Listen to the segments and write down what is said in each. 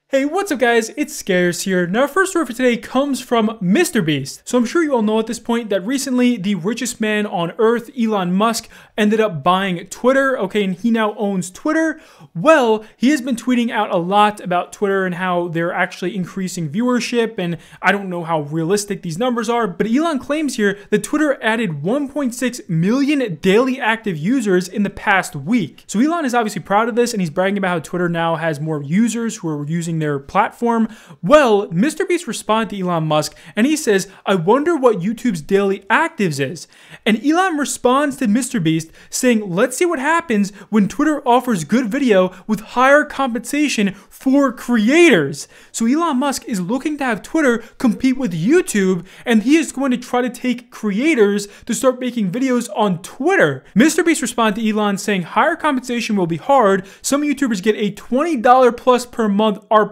Hey, what's up guys, it's Scares here. Now our first story for today comes from MrBeast. So I'm sure you all know at this point that recently the richest man on earth, Elon Musk, ended up buying Twitter, okay, and he now owns Twitter. Well, he has been tweeting out a lot about Twitter and how they're actually increasing viewership, and I don't know how realistic these numbers are, but Elon claims here that Twitter added 1.6 million daily active users in the past week. So Elon is obviously proud of this, and he's bragging about how Twitter now has more users who are using their platform. Well, MrBeast responded to Elon Musk and he says, I wonder what YouTube's daily actives is. And Elon responds to MrBeast saying, let's see what happens when Twitter offers good video with higher compensation for creators. So Elon Musk is looking to have Twitter compete with YouTube, and he is going to try to take creators to start making videos on Twitter. MrBeast responded to Elon saying, higher compensation will be hard. Some YouTubers get a $20 plus per month RPM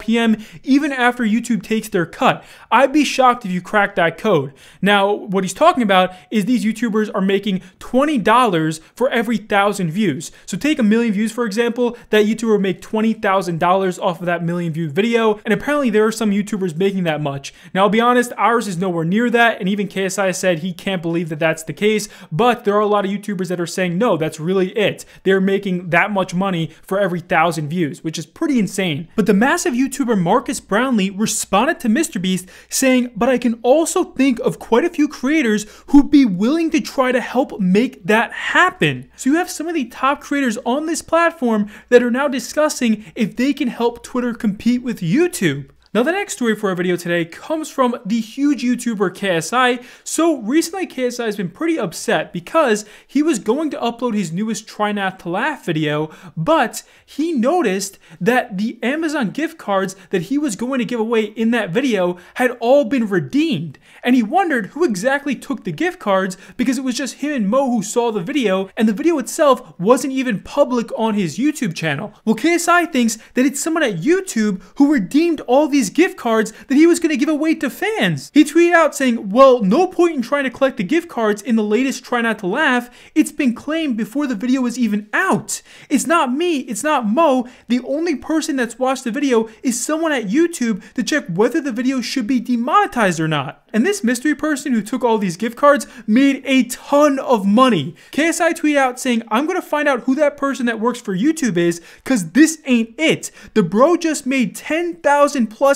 even after YouTube takes their cut. I'd be shocked if you crack that code. Now, what he's talking about is these YouTubers are making $20 for every 1,000 views. So take 1 million views, for example, that YouTuber will make $20,000 off of that 1 million view video, and apparently there are some YouTubers making that much. Now, I'll be honest, ours is nowhere near that, and even KSI said he can't believe that that's the case, but there are a lot of YouTubers that are saying, no, that's really it. They're making that much money for every 1,000 views, which is pretty insane. But the massive YouTuber Marcus Brownlee responded to MrBeast saying, but I can also think of quite a few creators who'd be willing to try to help make that happen. So you have some of the top creators on this platform that are now discussing if they can help Twitter compete with YouTube. Now the next story for our video today comes from the huge YouTuber KSI. So recently KSI has been pretty upset because he was going to upload his newest Try Not to Laugh video, but he noticed that the Amazon gift cards that he was going to give away in that video had all been redeemed. And he wondered who exactly took the gift cards because it was just him and Mo who saw the video, and the video itself wasn't even public on his YouTube channel. Well, KSI thinks that it's someone at YouTube who redeemed all these gift cards that he was going to give away to fans. He tweeted out saying, well, no point in trying to collect the gift cards in the latest Try Not to Laugh. It's been claimed before the video was even out. It's not me, it's not Mo. The only person that's watched the video is someone at YouTube to check whether the video should be demonetized or not. And this mystery person who took all these gift cards made a ton of money. KSI tweeted out saying, I'm going to find out who that person that works for YouTube is, because this ain't it. The bro just made $10,000 plus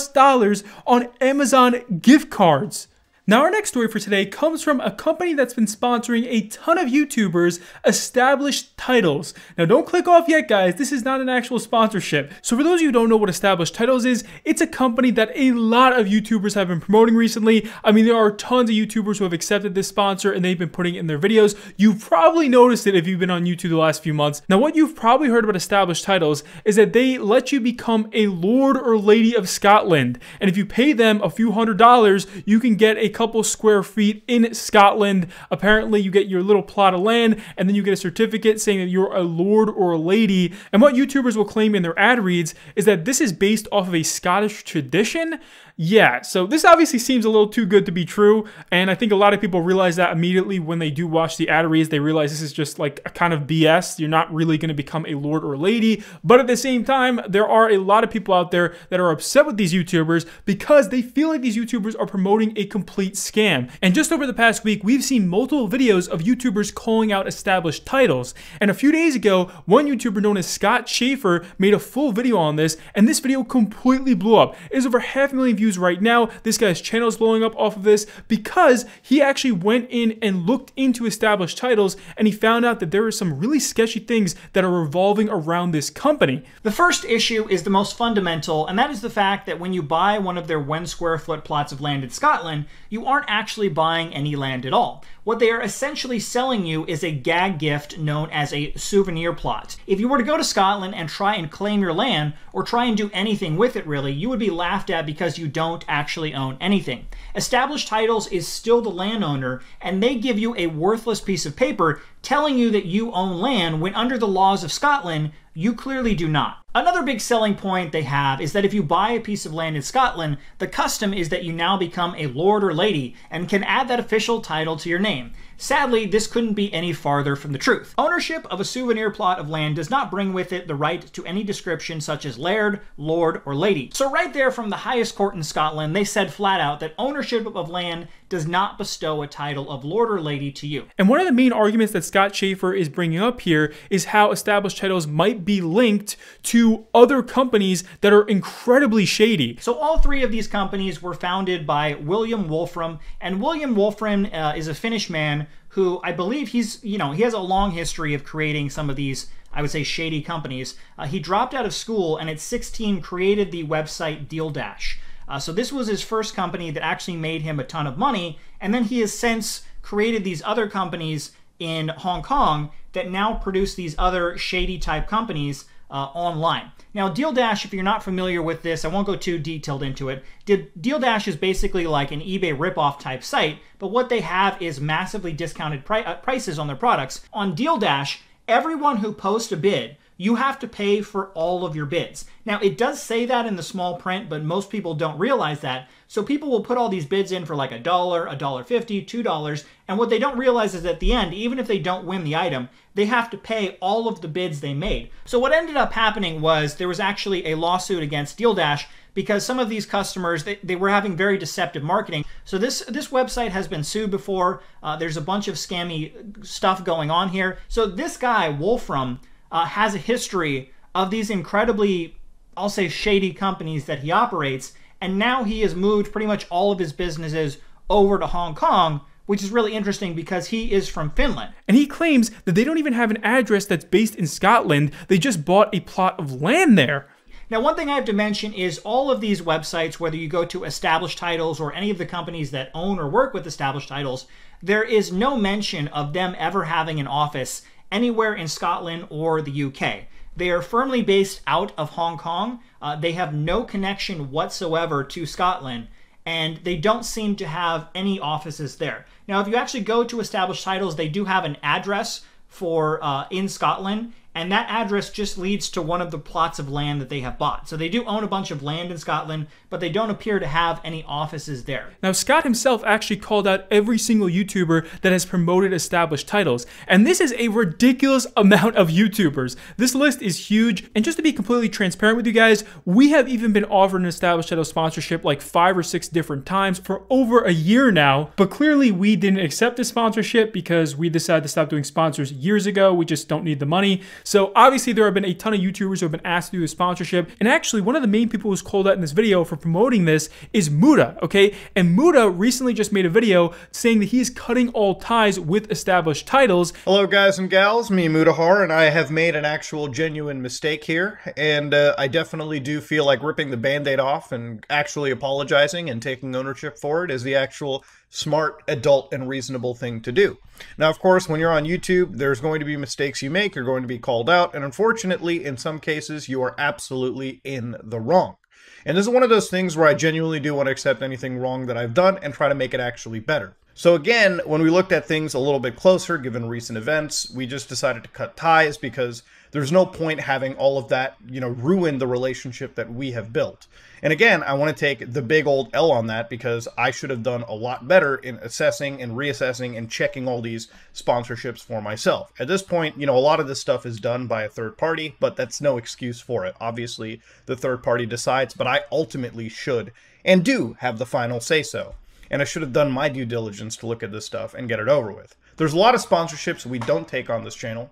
on Amazon gift cards. Now our next story for today comes from a company that's been sponsoring a ton of YouTubers, Established Titles. Now don't click off yet guys, this is not an actual sponsorship. So for those of you who don't know what Established Titles is, it's a company that a lot of YouTubers have been promoting recently. I mean, there are tons of YouTubers who have accepted this sponsor and they've been putting it in their videos. You've probably noticed it if you've been on YouTube the last few months. Now what you've probably heard about Established Titles is that they let you become a Lord or Lady of Scotland. And if you pay them a few $100s, you can get a couple square feet in Scotland. Apparently you get your little plot of land and then you get a certificate saying that you're a lord or a lady. And what YouTubers will claim in their ad reads is that this is based off of a Scottish tradition. Yeah, so this obviously seems a little too good to be true, and I think a lot of people realize that immediately when they do watch the ad reads. They realize this is just like a kind of BS. You're not really going to become a lord or lady, but at the same time, there are a lot of people out there that are upset with these YouTubers because they feel like these YouTubers are promoting a complete scam. And just over the past week, we've seen multiple videos of YouTubers calling out Established Titles. And a few days ago, one YouTuber known as Scott Schaefer made a full video on this, and this video completely blew up. It has over 500,000 views right now. This guy's channel is blowing up off of this because he actually went in and looked into Established Titles, and he found out that there are some really sketchy things that are revolving around this company. The first issue is the most fundamental, and that is the fact that when you buy one of their 1 square foot plots of land in Scotland, you aren't actually buying any land at all. What they are essentially selling you is a gag gift known as a souvenir plot. If you were to go to Scotland and try and claim your land, or try and do anything with it really, you would be laughed at because you don't actually own anything. Established Titles is still the landowner, and they give you a worthless piece of paper telling you that you own land when under the laws of Scotland, you clearly do not. Another big selling point they have is that if you buy a piece of land in Scotland, the custom is that you now become a lord or lady and can add that official title to your name. name. Sadly, this couldn't be any farther from the truth. Ownership of a souvenir plot of land does not bring with it the right to any description such as laird, lord, or lady. So right there from the highest court in Scotland, they said flat out that ownership of land does not bestow a title of lord or lady to you. And one of the main arguments that Scott Schaefer is bringing up here is how established titles might be linked to other companies that are incredibly shady. So all three of these companies were founded by William Wolfram, and William Wolfram is a Finnish man who I believe he has a long history of creating some of these, I would say, shady companies. He dropped out of school and at 16 created the website DealDash. So this was his first company that actually made him a ton of money, and then he has since created these other companies in Hong Kong that now produce these other shady type companies online. Now, DealDash, if you're not familiar with this, I won't go too detailed into it. DealDash is basically like an eBay ripoff type site, but what they have is massively discounted prices on their products. On DealDash, everyone who posts a bid, you have to pay for all of your bids. Now, it does say that in the small print, but most people don't realize that. So people will put all these bids in for like $1, $1.50, $2, and what they don't realize is at the end, even if they don't win the item, they have to pay all of the bids they made. So what ended up happening was there was actually a lawsuit against DealDash because some of these customers, they were having very deceptive marketing. So this website has been sued before. There's a bunch of scammy stuff going on here. So this guy, Wolfram, has a history of these incredibly, I'll say, shady companies that he operates, and now he has moved pretty much all of his businesses over to Hong Kong, which is really interesting because he is from Finland. And he claims that they don't even have an address that's based in Scotland, they just bought a plot of land there. Now, one thing I have to mention is all of these websites, whether you go to Established Titles or any of the companies that own or work with Established Titles, there is no mention of them ever having an office anywhere in Scotland or the UK. They are firmly based out of Hong Kong. They have no connection whatsoever to Scotland, and they don't seem to have any offices there. Now, if you actually go to Established Titles, they do have an address for in Scotland, and that address just leads to one of the plots of land that they have bought. So they do own a bunch of land in Scotland, but they don't appear to have any offices there. Now, Scott himself actually called out every single YouTuber that has promoted Established Titles, and this is a ridiculous amount of YouTubers. This list is huge, and just to be completely transparent with you guys, we have even been offered an Established Titles sponsorship like 5 or 6 different times for over a year now, but clearly we didn't accept the sponsorship because we decided to stop doing sponsors years ago. We just don't need the money. So obviously there have been a ton of YouTubers who have been asked to do the sponsorship, and actually one of the main people who's called out in this video for promoting this is Mutahar, okay? And Mutahar recently just made a video saying that he's cutting all ties with Established Titles. Hello guys and gals, me Mutahar, and I have made an actual genuine mistake here, and I definitely do feel like ripping the band-aid off and actually apologizing and taking ownership for it is the actual smart, adult, and reasonable thing to do. Now, of course, when you're on YouTube, there's going to be mistakes you make, you're going to be called out, and unfortunately, in some cases, you are absolutely in the wrong. And this is one of those things where I genuinely do want to accept anything wrong that I've done and try to make it actually better. So again, when we looked at things a little bit closer, given recent events, we just decided to cut ties because there's no point having all of that, ruin the relationship that we have built. And again, I want to take the big old L on that because I should have done a lot better in assessing and reassessing and checking all these sponsorships for myself. At this point, a lot of this stuff is done by a third party, but that's no excuse for it. Obviously, the third party decides, but I ultimately should and do have the final say-so. And I should have done my due diligence to look at this stuff and get it over with. There's a lot of sponsorships we don't take on this channel.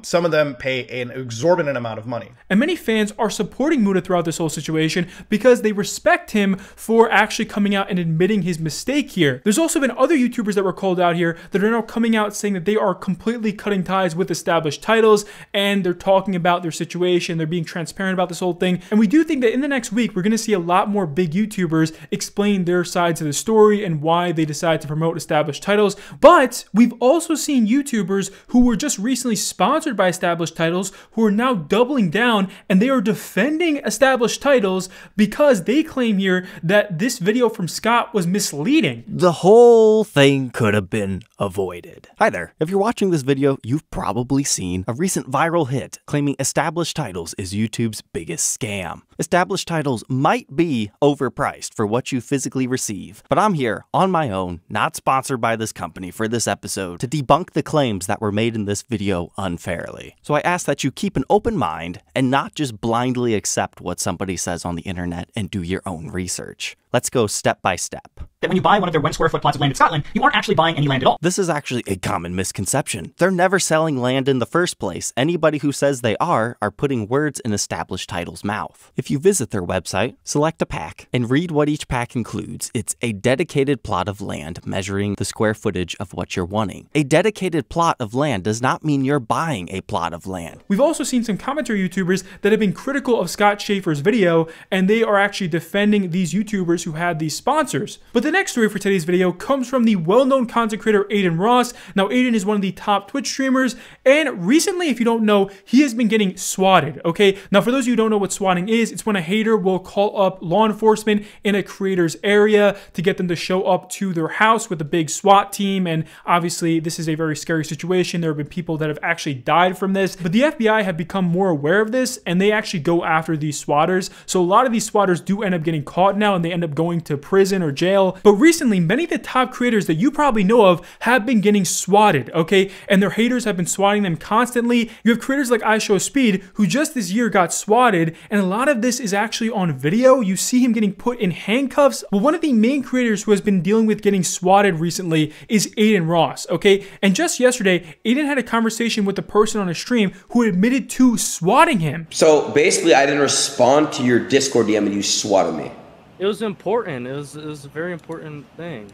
Some of them pay an exorbitant amount of money. And many fans are supporting Mutahar throughout this whole situation because they respect him for actually coming out and admitting his mistake here. There's also been other YouTubers that were called out here that are now coming out saying that they are completely cutting ties with Established Titles, and they're talking about their situation, they're being transparent about this whole thing. And we do think that in the next week, we're going to see a lot more big YouTubers explain their sides of the story and why they decided to promote Established Titles. But we've also seen YouTubers who were just recently sponsored by Established Titles who are now doubling down, and they are defending Established Titles because they claim here that this video from Scott was misleading. The whole thing could have been avoided. Hi there. If you're watching this video, you've probably seen a recent viral hit claiming Established Titles is YouTube's biggest scam. Established titles might be overpriced for what you physically receive, but I'm here on my own, not sponsored by this company for this episode, to debunk the claims that were made in this video unfairly. So I ask that you keep an open mind and not just blindly accept what somebody says on the internet and do your own research. Let's go step by step. That when you buy one of their 1 square foot plots of land in Scotland, you aren't actually buying any land at all. This is actually a common misconception. They're never selling land in the first place. Anybody who says they are putting words in Established Title's mouth. If you visit their website, select a pack, and read what each pack includes, it's a dedicated plot of land measuring the square footage of what you're wanting. A dedicated plot of land does not mean you're buying a plot of land. We've also seen some commentary YouTubers that have been critical of Scott Schaefer's video, and they are actually defending these YouTubers who had these sponsors. But the next story for today's video comes from the well-known content creator Adin Ross. Now, Adin is one of the top Twitch streamers, and recently, if you don't know, he has been getting swatted, okay? Now, for those of you who don't know what swatting is, it's when a hater will call up law enforcement in a creator's area to get them to show up to their house with a big SWAT team, and obviously, this is a very scary situation. There have been people that have actually died from this, but the FBI have become more aware of this, and they actually go after these swatters. So a lot of these swatters do end up getting caught now, and they end up going to prison or jail. But recently, many of the top creators that you probably know of have been getting swatted, okay? And their haters have been swatting them constantly. You have creators like iShowSpeed, who just this year got swatted, and a lot of this is actually on video. You see him getting put in handcuffs. Well, one of the main creators who has been dealing with getting swatted recently is Adin Ross, okay? And just yesterday, Adin had a conversation with a person on a stream who admitted to swatting him. So basically, I didn't respond to your Discord DM and you swatted me. It was important. It was a very important thing.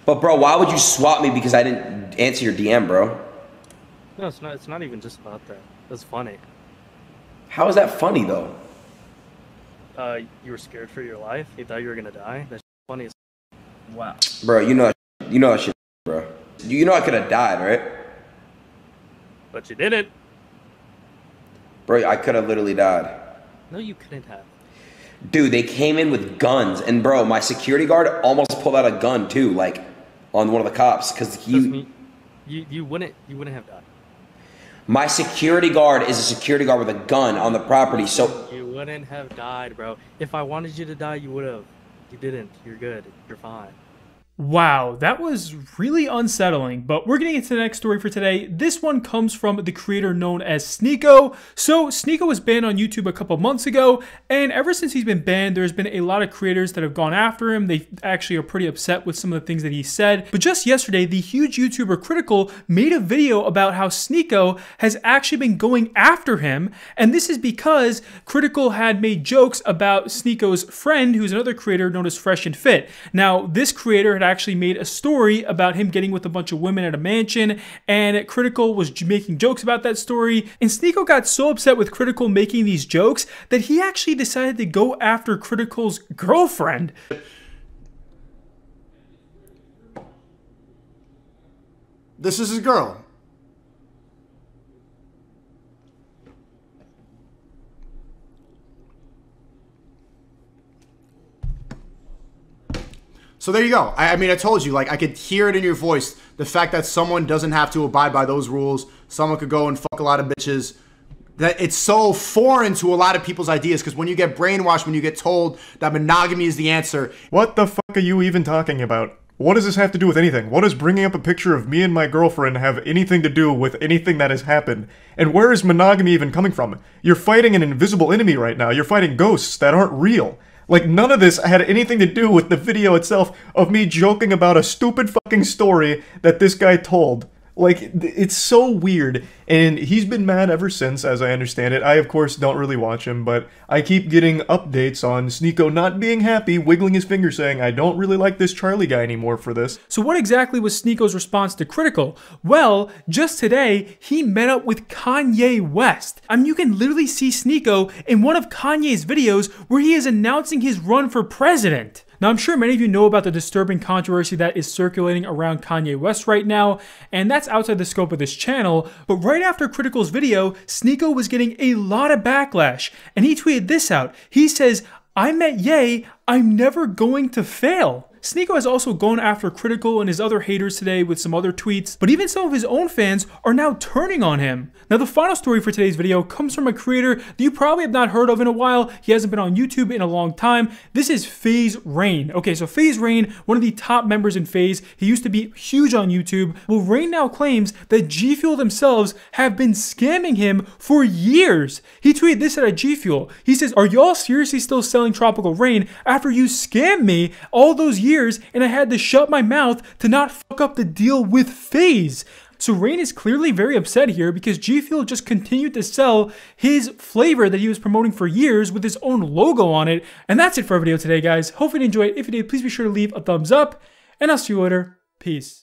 But bro, why would you swat me because I didn't answer your DM, bro? No, it's not. It's not even just about that. That's funny. How is that funny though? You were scared for your life. You thought you were gonna die. That's funny. Wow. Bro, you know that shit, bro. You know I could have died, right? But you didn't. Bro, I could have literally died. No, you couldn't have. Dude, they came in with guns, and bro, my security guard almost pulled out a gun too, like on one of the cops, because he. You wouldn't have died. My security guard is a security guard with a gun on the property, so. You wouldn't have died, bro. If I wanted you to die, you would have. You didn't. You're good. You're fine. Wow, that was really unsettling, but we're getting into the next story for today. This one comes from the creator known as Sneako. So Sneako was banned on YouTube a couple months ago, and ever since he's been banned, there's been a lot of creators that have gone after him. They actually are pretty upset with some of the things that he said. But just yesterday, the huge YouTuber Critical made a video about how Sneako has actually been going after him, and this is because Critical had made jokes about Sneako's friend, who's another creator known as Fresh and Fit. Now, this creator had actually made a story about him getting with a bunch of women at a mansion, and Critical was making jokes about that story, and Sneako got so upset with Critical making these jokes that he actually decided to go after Critical's girlfriend. This is his girl. So there you go. I mean, I told you, like, I could hear it in your voice. The fact that someone doesn't have to abide by those rules. Someone could go and fuck a lot of bitches. That it's so foreign to a lot of people's ideas, because when you get brainwashed, when you get told that monogamy is the answer. What the fuck are you even talking about? What does this have to do with anything? What does bringing up a picture of me and my girlfriend have anything to do with anything that has happened? And where is monogamy even coming from? You're fighting an invisible enemy right now. You're fighting ghosts that aren't real. Like, none of this had anything to do with the video itself of me joking about a stupid fucking story that this guy told. Like, it's so weird, and he's been mad ever since, as I understand it. I, of course, don't really watch him, but I keep getting updates on Sneako not being happy, wiggling his finger saying, I don't really like this Charlie guy anymore for this. So what exactly was Sneako's response to Critical? Well, just today, he met up with Kanye West. I mean, you can literally see Sneako in one of Kanye's videos where he is announcing his run for president. Now, I'm sure many of you know about the disturbing controversy that is circulating around Kanye West right now, and that's outside the scope of this channel, but right after Critical's video, Sneako was getting a lot of backlash, and he tweeted this out. He says, I met Ye, I'm never going to fail. Sneako has also gone after Cr1tikal and his other haters today with some other tweets, but even some of his own fans are now turning on him. Now the final story for today's video comes from a creator that you probably have not heard of in a while. He hasn't been on YouTube in a long time. This is FaZe Rain. Okay, so FaZe Rain, one of the top members in FaZe, he used to be huge on YouTube. Well, Rain now claims that GFuel themselves have been scamming him for years. He tweeted this at GFuel. He says, "Are y'all seriously still selling Tropical Rain after you scammed me all those years and I had to shut my mouth to not fuck up the deal with FaZe?" So Rain is clearly very upset here because GFuel just continued to sell his flavor that he was promoting for years with his own logo on it. And that's it for our video today, guys. Hopefully you enjoyed. If you did, please be sure to leave a thumbs up, and I'll see you later. Peace.